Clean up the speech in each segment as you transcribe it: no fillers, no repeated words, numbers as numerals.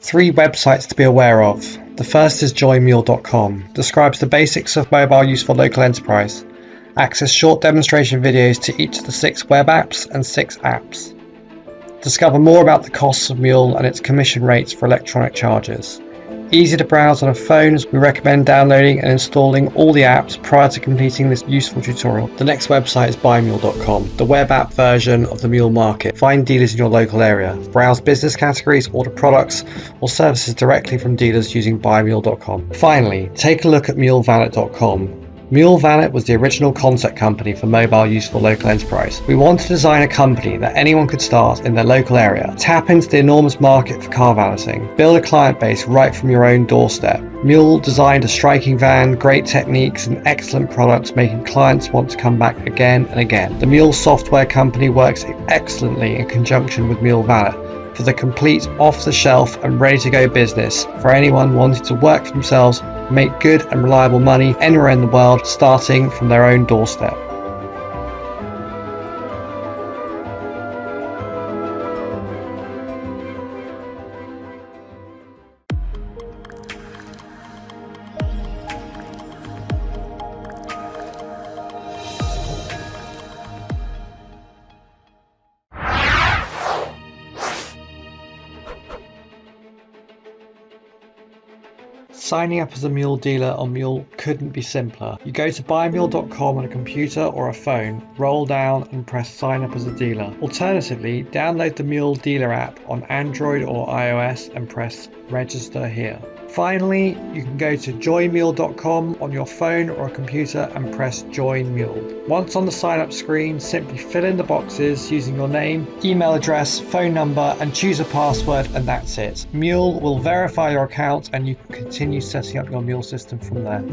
Three websites to be aware of. The first is joinmule.com, describes the basics of mobile use for local enterprise. Access short demonstration videos to each of the 6 web apps and 6 apps. Discover more about the costs of MULE and its commission rates for electronic charges. Easy to browse on a phone, as we recommend downloading and installing all the apps prior to completing this useful tutorial. The next website is buymule.com, the web app version of the MULE market. Find dealers in your local area. Browse business categories, order products or services directly from dealers using buymule.com. Finally, take a look at mulevalet.com. MULE Valet was the original concept company for mobile use for local enterprise. We wanted to design a company that anyone could start in their local area, tap into the enormous market for car valeting, build a client base right from your own doorstep. MULE designed a striking van, great techniques and excellent products, making clients want to come back again and again. The MULE software company works excellently in conjunction with MULE Valet for the complete off-the-shelf and ready-to-go business for anyone wanting to work for themselves, make good and reliable money anywhere in the world, starting from their own doorstep. Signing up as a MULE dealer on MULE couldn't be simpler. You go to buymule.com on a computer or a phone, roll down and press sign up as a dealer. Alternatively, download the MULE dealer app on Android or iOS and press register here. Finally, you can go to joinmule.com on your phone or a computer and press join MULE. Once on the sign up screen, simply fill in the boxes using your name, email address, phone number and choose a password, and that's it. MULE will verify your account and you can continue setting up your MULE system from there.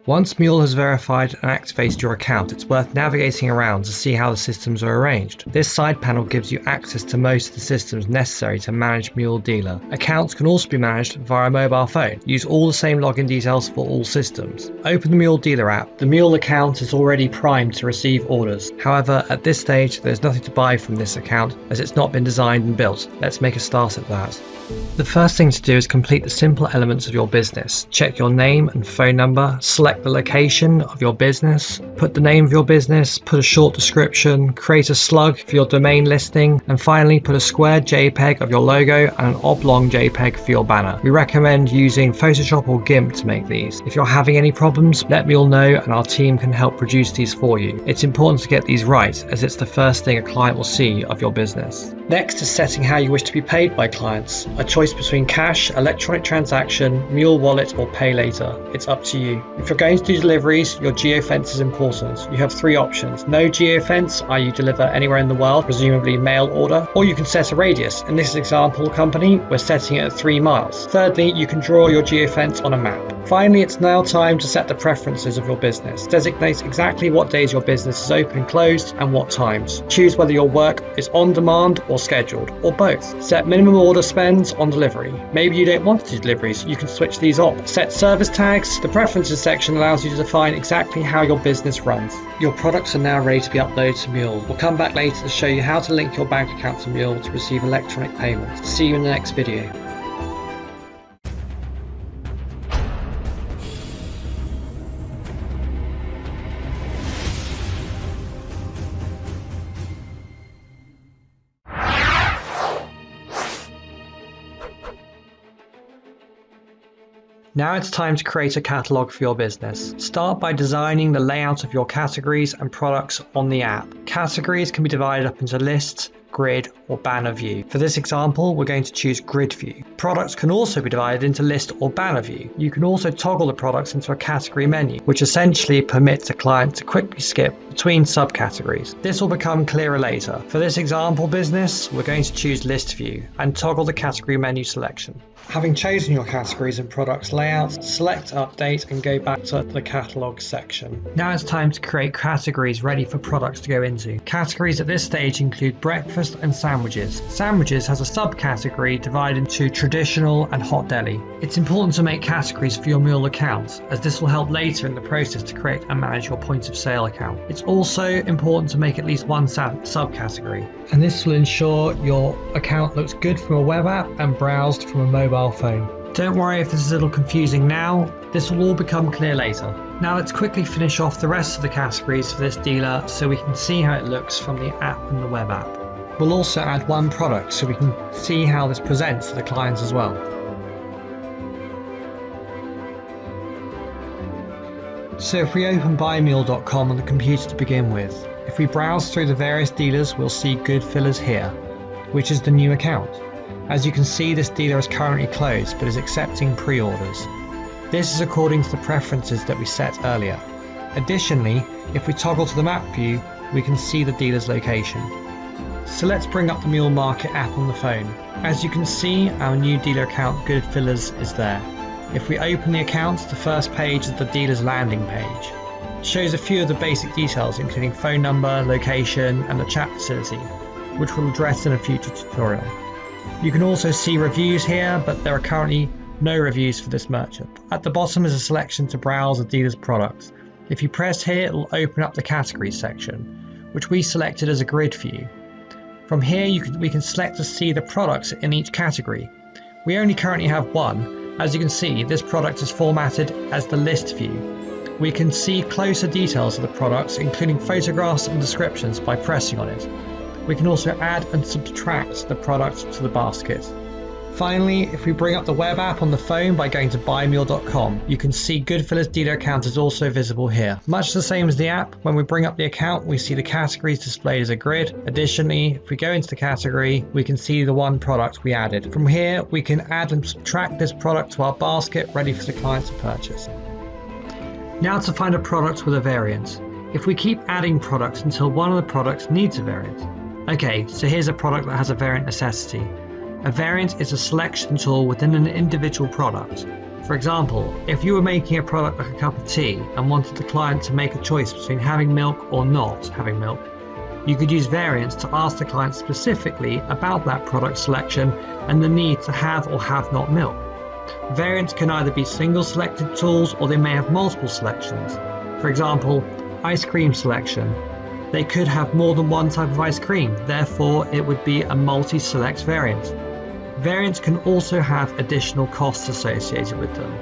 Once MULE has verified and activated your account, it's worth navigating around to see how the systems are arranged. This side panel gives you access to most of the systems necessary to manage MULE Dealer. Accounts can also be managed via a mobile phone. Use all the same login details for all systems. Open the MULE Dealer app. The MULE account is already primed to receive orders. However, at this stage, there's nothing to buy from this account as it's not been designed and built. Let's make a start at that. The first thing to do is complete the simple elements of your business. Check your name and phone number, select the location of your business, put the name of your business, put a short description, create a slug for your domain listing, and finally put a square JPEG of your logo and an oblong JPEG for your banner. We recommend using Photoshop or GIMP to make these. If you're having any problems, let me all know and our team can help produce these for you. It's important to get these right as it's the first thing a client will see of your business. Next is setting how you wish to be paid by clients. A choice between cash, electronic transaction, MULE wallet or pay later. It's up to you. If you're going to do deliveries, your geofence is important. You have 3 options. No geofence, i.e. deliver anywhere in the world, presumably mail order, or you can set a radius. In this example company, we're setting it at 3 miles. Thirdly, you can draw your geofence on a map. Finally, it's now time to set the preferences of your business. Designate exactly what days your business is open and closed and what times. Choose whether your work is on demand or scheduled, or both. Set minimum order spends on delivery. Maybe you don't want to do deliveries, you can switch these off. Set service tags. The preferences section allows you to define exactly how your business runs. Your products are now ready to be uploaded to MULE. We'll come back later to show you how to link your bank account to MULE to receive electronic payments. See you in the next video. Now it's time to create a catalog for your business. Start by designing the layout of your categories and products on the app. Categories can be divided up into lists, grid or banner view. For this example, we're going to choose grid view. Products can also be divided into list or banner view. You can also toggle the products into a category menu, which essentially permits a client to quickly skip between subcategories. This will become clearer later. For this example business, we're going to choose list view and toggle the category menu selection. Having chosen your categories and products layout, select update and go back to the catalog section. Now it's time to create categories ready for products to go into. into. Categories at this stage include breakfast and sandwiches. Sandwiches has a subcategory divided into traditional and hot deli. It's important to make categories for your MULE accounts, as this will help later in the process to create and manage your point of sale account. It's also important to make at least one subcategory, and this will ensure your account looks good from a web app and browsed from a mobile phone. Don't worry if this is a little confusing now, this will all become clear later. Now let's quickly finish off the rest of the categories for this dealer so we can see how it looks from the app and the web app. We'll also add one product so we can see how this presents to the clients as well. So if we open buymule.com on the computer to begin with, if we browse through the various dealers, we'll see Good Fillers here, which is the new account. As you can see, this dealer is currently closed but is accepting pre-orders. This is according to the preferences that we set earlier. Additionally, if we toggle to the map view, we can see the dealer's location. So let's bring up the MULE Market app on the phone. As you can see, our new dealer account Good Fillers is there. If we open the account, the first page is the dealer's landing page. It shows a few of the basic details including phone number, location and the chat facility, which we'll address in a future tutorial. You can also see reviews here, but there are currently no reviews for this merchant. At the bottom is a selection to browse the dealer's products. If you press here, it will open up the categories section, which we selected as a grid view. From here, we can select to see the products in each category. We only currently have one. As you can see, this product is formatted as the list view. We can see closer details of the products, including photographs and descriptions, by pressing on it. We can also add and subtract the products to the basket. Finally, if we bring up the web app on the phone by going to buymule.com, you can see Good Fillers dealer account is also visible here. Much the same as the app, when we bring up the account, we see the categories displayed as a grid. Additionally, if we go into the category, we can see the one product we added. From here, we can add and subtract this product to our basket, ready for the client to purchase. Now to find a product with a variant. If we keep adding products until one of the products needs a variant. Okay, so here's a product that has a variant necessity. A variant is a selection tool within an individual product. For example, if you were making a product like a cup of tea and wanted the client to make a choice between having milk or not having milk, you could use variants to ask the client specifically about that product selection and the need to have or have not milk. Variants can either be single selected tools or they may have multiple selections. For example, ice cream selection. They could have more than one type of ice cream, therefore it would be a multi-select variant. Variants can also have additional costs associated with them.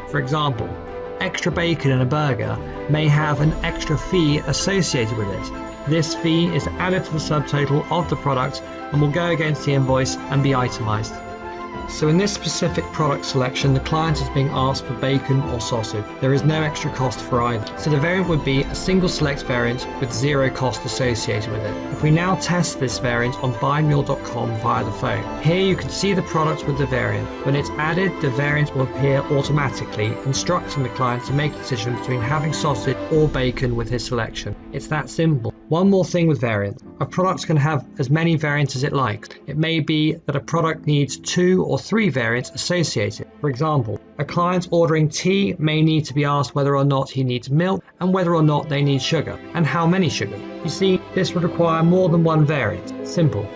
For example, extra bacon in a burger may have an extra fee associated with it. This fee is added to the subtotal of the product and will go against the invoice and be itemized. So in this specific product selection, the client is being asked for bacon or sausage. There is no extra cost for either. So the variant would be a single select variant with zero cost associated with it. If we now test this variant on buymule.com via the phone, here you can see the product with the variant. When it's added, the variant will appear automatically, instructing the client to make a decision between having sausage or bacon with his selection. It's that simple. One more thing with variants. A product can have as many variants as it likes. It may be that a product needs 2 or 3 variants associated. For example, a client ordering tea may need to be asked whether or not he needs milk and whether or not they need sugar and how many sugar. You see, this would require more than one variant. Simple.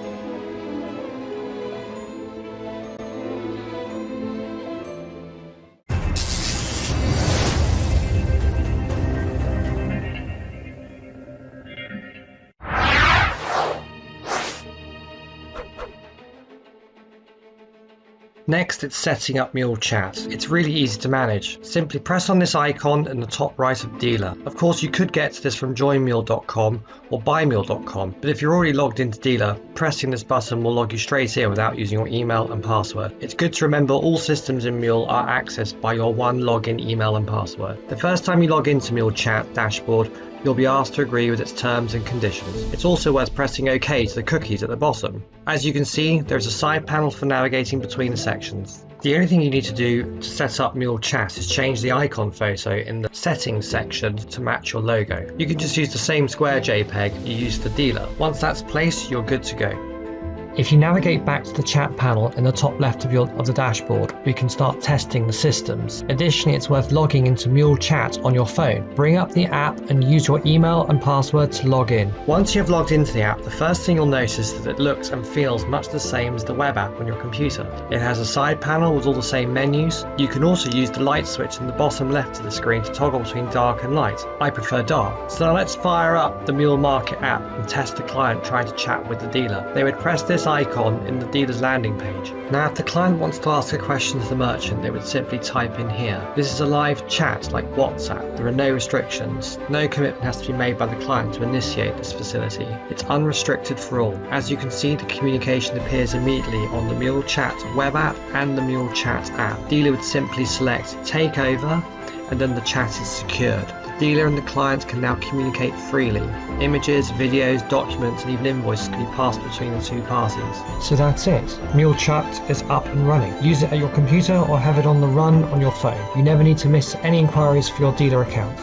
Next, it's setting up MULE Chat. It's really easy to manage. Simply press on this icon in the top right of Dealer. Of course, you could get to this from joinmule.com or buymule.com, but if you're already logged into Dealer, pressing this button will log you straight in without using your email and password. It's good to remember all systems in MULE are accessed by your one login email and password. The first time you log into MULE Chat dashboard, you'll be asked to agree with its terms and conditions. It's also worth pressing OK to the cookies at the bottom. As you can see, there is a side panel for navigating between the sections. The only thing you need to do to set up MULE Chat is change the icon photo in the settings section to match your logo. You can just use the same square JPEG you used for Dealer. Once that's placed, you're good to go. If you navigate back to the chat panel in the top left of the dashboard, we can start testing the systems. Additionally, it's worth logging into MULE Chat on your phone. Bring up the app and use your email and password to log in. Once you have logged into the app, the first thing you'll notice is that it looks and feels much the same as the web app on your computer. It has a side panel with all the same menus. You can also use the light switch in the bottom left of the screen to toggle between dark and light. I prefer dark. So now let's fire up the MULE Market app and test a client trying to chat with the dealer. They would press this icon in the dealer's landing page. Now if the client wants to ask a question to the merchant, they would simply type in here. This is a live chat like WhatsApp. There are no restrictions. No commitment has to be made by the client to initiate this facility. It's unrestricted for all. As you can see, the communication appears immediately on the MULE Chat web app and the MULE Chat app. The dealer would simply select Take Over, and then the chat is secured. The dealer and the client can now communicate freely. Images, videos, documents, and even invoices can be passed between the two parties. So that's it. MULE Chat is up and running. Use it at your computer or have it on the run on your phone. You never need to miss any inquiries for your dealer account.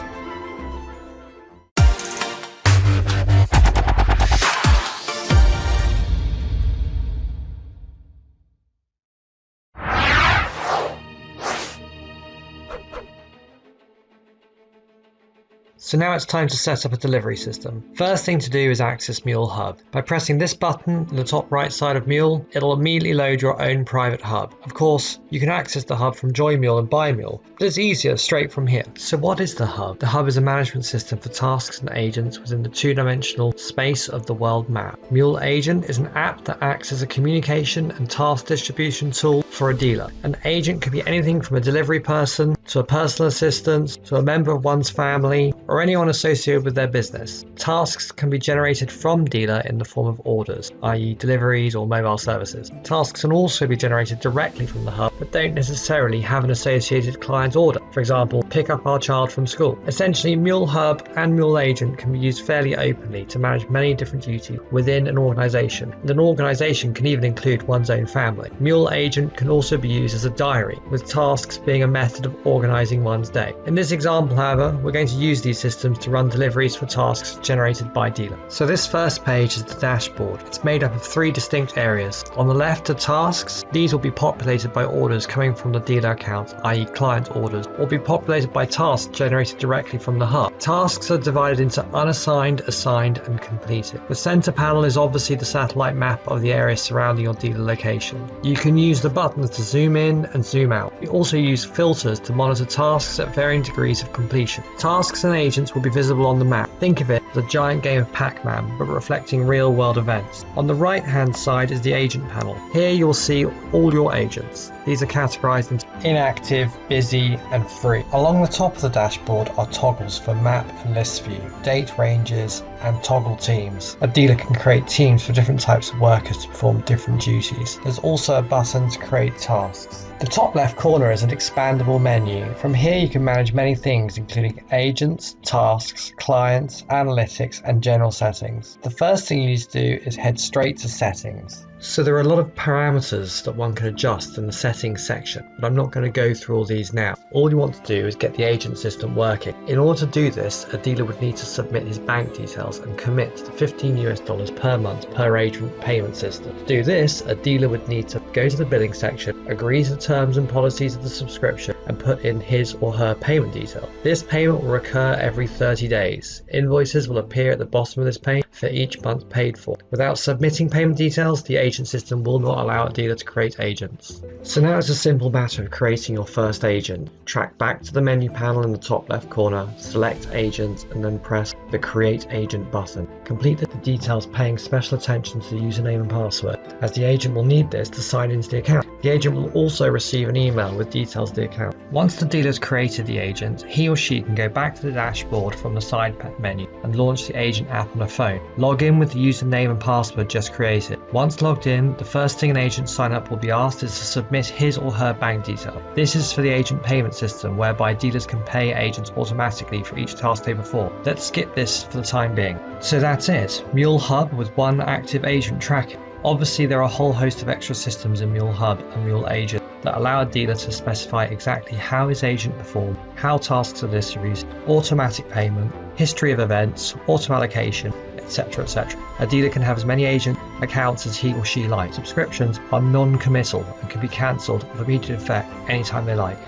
So now it's time to set up a delivery system. First thing to do is access MULE Hub. By pressing this button in the top right side of MULE, it'll immediately load your own private hub. Of course, you can access the hub from Join MULE and Buy MULE, but it's easier straight from here. So what is the hub? The hub is a management system for tasks and agents within the two-dimensional space of the world map. MULE Agent is an app that acts as a communication and task distribution tool for a dealer. An agent could be anything from a delivery person to a personal assistant to a member of one's family or anyone associated with their business. Tasks can be generated from dealer in the form of orders, i.e. deliveries or mobile services. Tasks can also be generated directly from the hub, but don't necessarily have an associated client order. For example, pick up our child from school. Essentially, MULE Hub and MULE Agent can be used fairly openly to manage many different duties within an organization. And an organization can even include one's own family. MULE Agent can also be used as a diary, with tasks being a method of organizing one's day. In this example, however, we're going to use these systems to run deliveries for tasks generated by dealer. So this first page is the dashboard. It's made up of three distinct areas. On the left are tasks. These will be populated by orders coming from the dealer account, i.e. client orders, or be populated by tasks generated directly from the hub. Tasks are divided into unassigned, assigned, and completed. The center panel is obviously the satellite map of the area surrounding your dealer location. You can use the buttons to zoom in and zoom out. We also use filters to monitor tasks at varying degrees of completion. Tasks and agents will be visible on the map. Think of it as a giant game of Pac-Man, but reflecting real-world events. On the right-hand side is the agent panel. Here you'll see all your agents. These are categorized into inactive, busy, and free. Along the top of the dashboard are toggles for map and list view, date ranges, and toggle teams. A dealer can create teams for different types of workers to perform different duties. There's also a button to create tasks. The top left corner is an expandable menu. From here you can manage many things, including agents, tasks, clients, analytics, and general settings. The first thing you need to do is head straight to settings. So there are a lot of parameters that one can adjust in the settings section, but I'm not going to go through all these now. All you want to do is get the agent system working. In order to do this, a dealer would need to submit his bank details and commit to $15 per month per agent payment system. To do this, a dealer would need to go to the billing section, agree to the terms and policies of the subscription, and put in his or her payment detail. This payment will recur every 30 days. Invoices will appear at the bottom of this page for each month paid for. Without submitting payment details, the agent system will not allow a dealer to create agents. So now it's a simple matter of creating your first agent. Track back to the menu panel in the top left corner, select agent, and then press the Create Agent button. Complete the details paying special attention to the username and password, as the agent will need this to sign into the account. The agent will also receive an email with details of the account. Once the dealer has created the agent, he or she can go back to the dashboard from the side menu and launch the agent app on a phone. Log in with the username and password just created. Once logged in, the first thing an agent sign up will be asked is to submit his or her bank detail. This is for the agent payment system, whereby dealers can pay agents automatically for each task they perform. Let's skip this for the time being. So that's it. MULE Hub with one active agent tracking. Obviously, there are a whole host of extra systems in MULE Hub and MULE Agent that allow a dealer to specify exactly how his agent performed, how tasks are distributed, automatic payment, history of events, auto allocation, etc. etc. A dealer can have as many agent accounts as he or she likes. Subscriptions are non-committal and can be cancelled with immediate effect anytime they like.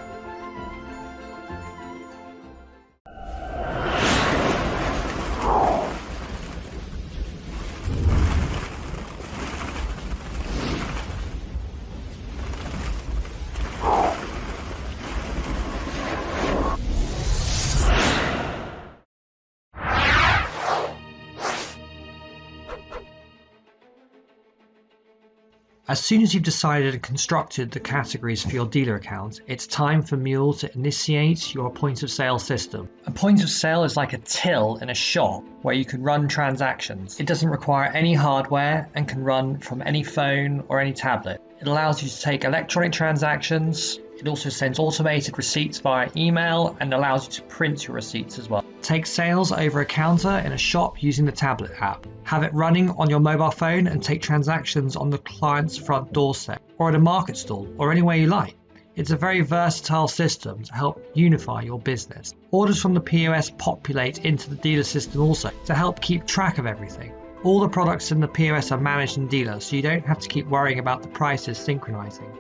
As soon as you've decided and constructed the categories for your dealer account, it's time for MULE to initiate your point of sale system. A point of sale is like a till in a shop where you can run transactions. It doesn't require any hardware and can run from any phone or any tablet. It allows you to take electronic transactions. It also sends automated receipts via email and allows you to print your receipts as well. Take sales over a counter in a shop using the tablet app. Have it running on your mobile phone and take transactions on the client's front doorstep or at a market stall or anywhere you like. It's a very versatile system to help unify your business. Orders from the POS populate into the dealer system also to help keep track of everything. All the products in the POS are managed in dealer, so you don't have to keep worrying about the prices synchronizing.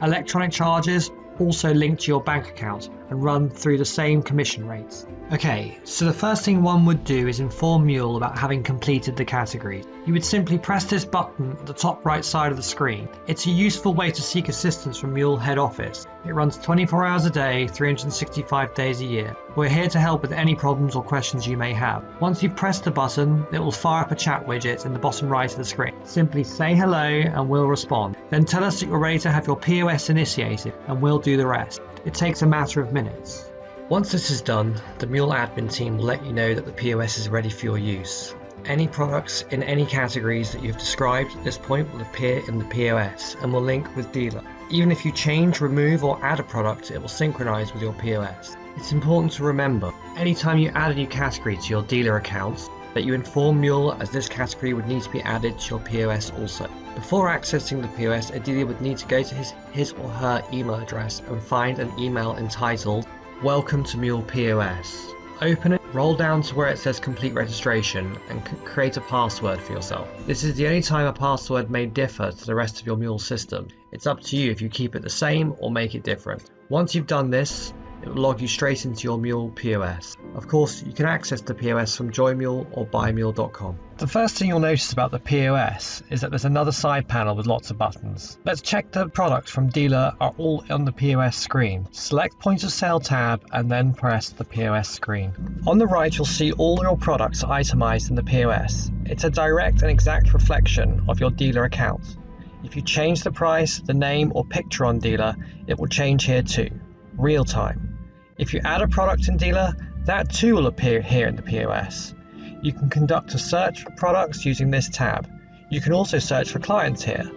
Electronic charges also link to your bank account and run through the same commission rates. Okay, so the first thing one would do is inform MULE about having completed the category. You would simply press this button at the top right side of the screen. It's a useful way to seek assistance from MULE head office. It runs 24 hours a day, 365 days a year. We're here to help with any problems or questions you may have. Once you've pressed the button, it will fire up a chat widget in the bottom right of the screen. Simply say hello and we'll respond. Then tell us that you're ready to have your POS initiated and we'll do the rest. It takes a matter of minutes. Once this is done, the MULE admin team will let you know that the POS is ready for your use. Any products in any categories that you've described at this point will appear in the POS and will link with dealer. Even if you change, remove or add a product, it will synchronize with your POS. It's important to remember, anytime you add a new category to your dealer account, that you inform MULE, as this category would need to be added to your POS also. Before accessing the POS, a dealer would need to go to his or her email address and find an email entitled Welcome to MULE POS. Open it, roll down to where it says complete registration and create a password for yourself. This is the only time a password may differ to the rest of your MULE system. It's up to you if you keep it the same or make it different. Once you've done this, it will log you straight into your MULE POS. Of course, you can access the POS from JoinMule or buymule.com. The first thing you'll notice about the POS is that there's another side panel with lots of buttons. Let's check the products from dealer are all on the POS screen. Select Point of Sale tab and then press the POS screen. On the right, you'll see all your products itemized in the POS. It's a direct and exact reflection of your dealer account. If you change the price, the name or picture on dealer, it will change here too. Real time. If you add a product in dealer, that too will appear here in the POS. You can conduct a search for products using this tab. You can also search for clients here.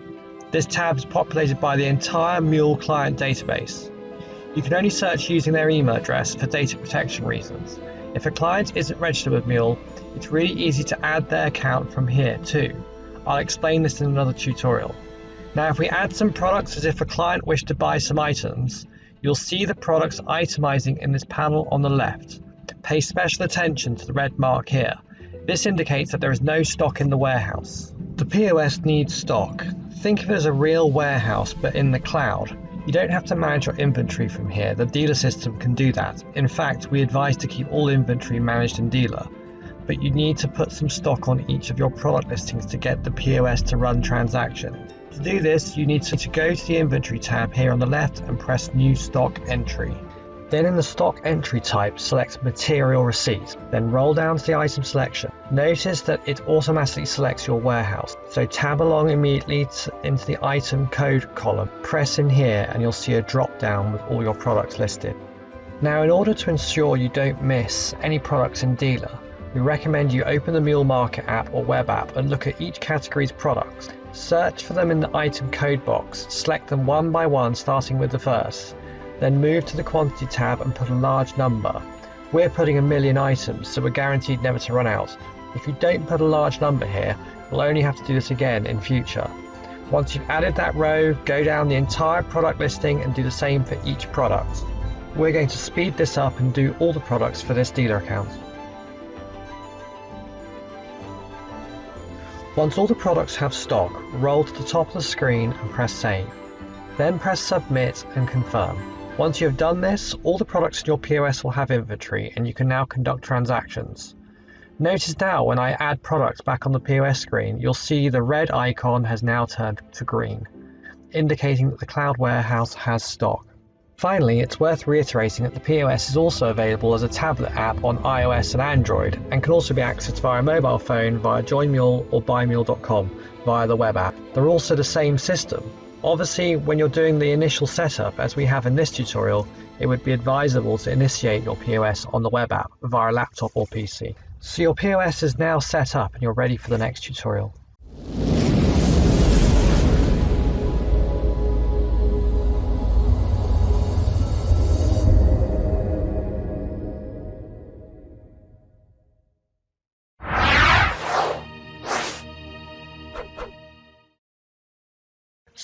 This tab is populated by the entire MULE client database. You can only search using their email address for data protection reasons. If a client isn't registered with MULE, it's really easy to add their account from here too. I'll explain this in another tutorial. Now if we add some products as if a client wished to buy some items, you'll see the products itemizing in this panel on the left. Pay special attention to the red mark here. This indicates that there is no stock in the warehouse. The POS needs stock. Think of it as a real warehouse but in the cloud. You don't have to manage your inventory from here. The dealer system can do that. In fact, we advise to keep all inventory managed in dealer. But you need to put some stock on each of your product listings to get the POS to run transactions. To do this, you need to go to the Inventory tab here on the left and press New Stock Entry. Then in the Stock Entry type, select Material Receipt. Then roll down to the item selection. Notice that it automatically selects your warehouse. So tab along immediately into the Item Code column. Press in here and you'll see a drop down with all your products listed. Now in order to ensure you don't miss any products in dealer, we recommend you open the MULE Market app or web app and look at each category's products. Search for them in the item code box, select them one by one starting with the first, then move to the quantity tab and put a large number. We're putting 1 million items, so we're guaranteed never to run out. If you don't put a large number here, you'll only have to do this again in future. Once you've added that row, go down the entire product listing and do the same for each product. We're going to speed this up and do all the products for this dealer account. Once all the products have stock, roll to the top of the screen and press Save. Then press Submit and Confirm. Once you have done this, all the products in your POS will have inventory and you can now conduct transactions. Notice now when I add products back on the POS screen, you'll see the red icon has now turned to green, indicating that the cloud warehouse has stock. Finally, it's worth reiterating that the POS is also available as a tablet app on iOS and Android, and can also be accessed via a mobile phone via JoinMule or BuyMule.com via the web app. They're also the same system. Obviously, when you're doing the initial setup, as we have in this tutorial, it would be advisable to initiate your POS on the web app via a laptop or PC. So your POS is now set up and you're ready for the next tutorial.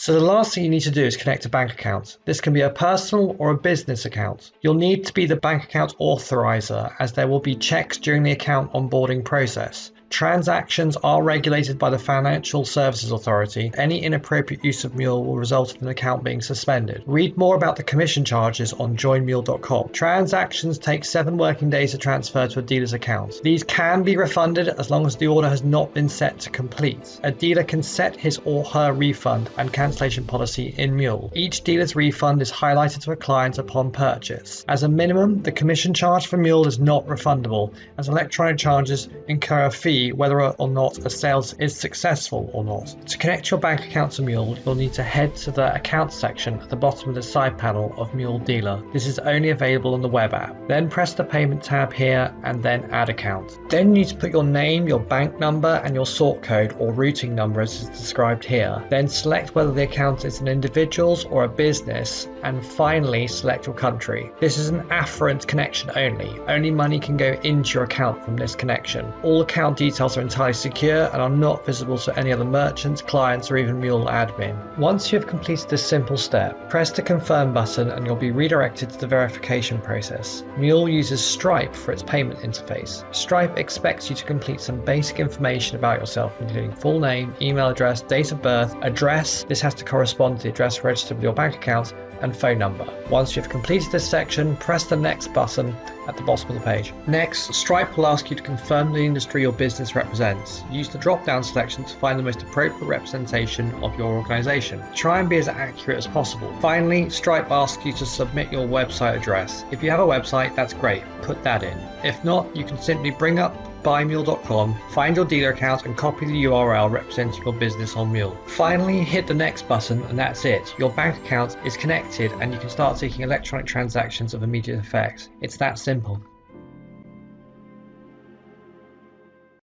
So the last thing you need to do is connect a bank account. This can be a personal or a business account. You'll need to be the bank account authorizer, as there will be checks during the account onboarding process. Transactions are regulated by the Financial Services Authority. Any inappropriate use of MULE will result in an account being suspended. Read more about the commission charges on joinmule.com. Transactions take 7 working days to transfer to a dealer's account. These can be refunded as long as the order has not been set to complete. A dealer can set his or her refund and cancellation policy in MULE. Each dealer's refund is highlighted to a client upon purchase. As a minimum, the commission charge for MULE is not refundable, as electronic charges incur a fee whether or not a sale is successful or not. To connect your bank account to MULE, you'll need to head to the Accounts section at the bottom of the side panel of MULE Dealer. This is only available on the web app. Then press the Payment tab here and then Add Account. Then you need to put your name, your bank number and your sort code or routing number as is described here. Then select whether the account is an individual's or a business, and finally select your country. This is an afferent connection only. Only money can go into your account from this connection. All account details are entirely secure and are not visible to any other merchants, clients, or even MULE admin. Once you have completed this simple step, press the Confirm button and you'll be redirected to the verification process. MULE uses Stripe for its payment interface. Stripe expects you to complete some basic information about yourself, including full name, email address, date of birth, address. This has to correspond to the address registered with your bank account, and phone number. Once you've completed this section, press the Next button at the bottom of the page. Next, Stripe will ask you to confirm the industry your business represents. Use the drop-down selection to find the most appropriate representation of your organization. Try and be as accurate as possible. Finally, Stripe asks you to submit your website address. If you have a website, that's great. Put that in. If not, you can simply bring up buymule.com, find your dealer account and copy the URL representing your business on MULE. Finally, hit the Next button and that's it. Your bank account is connected and you can start taking electronic transactions of immediate effect. It's that simple.